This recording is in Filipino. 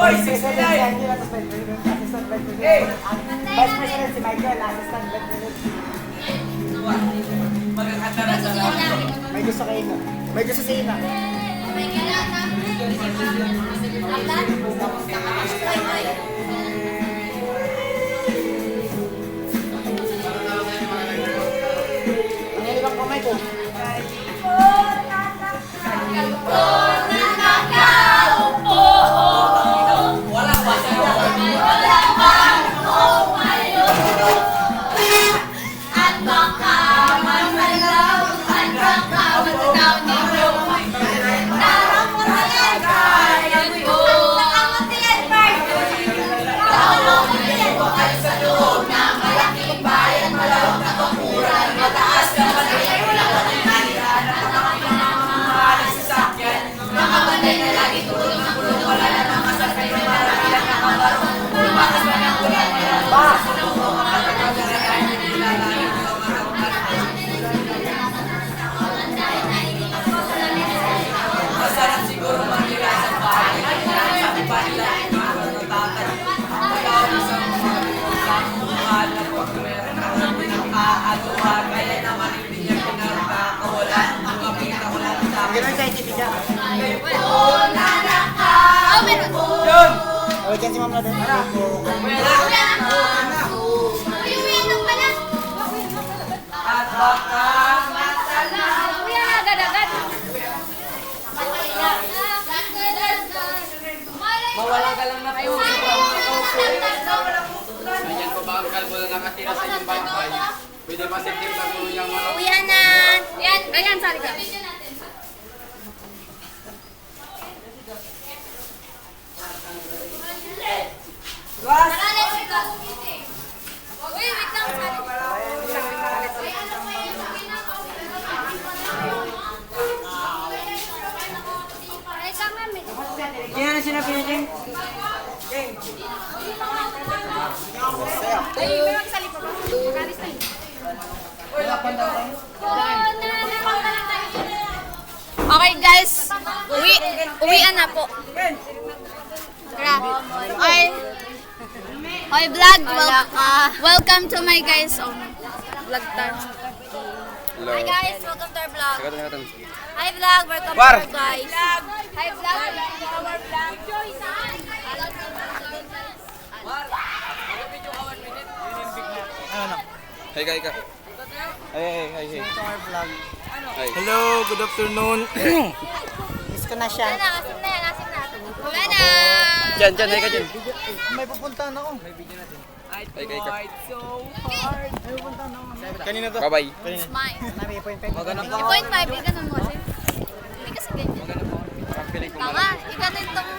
Hoy, President 69! si Angela, tapos assistant vice president. Ang vice president si Michael, assistant vice president. Magkakanta na sa lahat. May gusto kayo na. May gusto sa ina. Ang ibang kamay ko. Wala pa siya. Masarap siguro manira sa bahay. Sabi pa nila, mga tatay. Ikaw isang mahal na pag meron ako pinaka-aluhan. Kaya naman hindi niya pinakakawalan. Ang mapita ko lang sa akin. Ganun sa ITP dyan. Yun! O, dyan si Ma'am Laden. Tara. At baka mawalan ka lang na po. Ayan po ba ang kalbo na nakatira sa inyong bahay? Pwede pa sikip sa gulo niyang mga Uwihan na! Yan, ayan, sari ka. Uy, wait lang, sari. Ay, tama, may. Yan na sinabi niya, Jeng. Ay, may magsali pa ba? Kalis na yun. Okay guys, uwian na po. Grabe. Oy vlog, welcome to my guys vlog time. Hello. Hi guys, welcome to our vlog. Sagat na natin. Hi vlog, welcome War. to our guys. Hi vlog, welcome to our vlog. Hey, kay ka. Hey. Ito our vlog. Hey. Hello, good afternoon. Miss ko na siya. Wala na, asin na yan, asin na. Wala na. Diyan, hey ka dyan. May pupuntahan ako. Hey, kay ka. May pupuntahan ako. Kanina to. Bye-bye. Smile. Nami, point 5. Maganda po. 2.5, ganun mo kasi. Hindi kasi ganyan. Maganda po. Parang piling ko Tama, iganon tong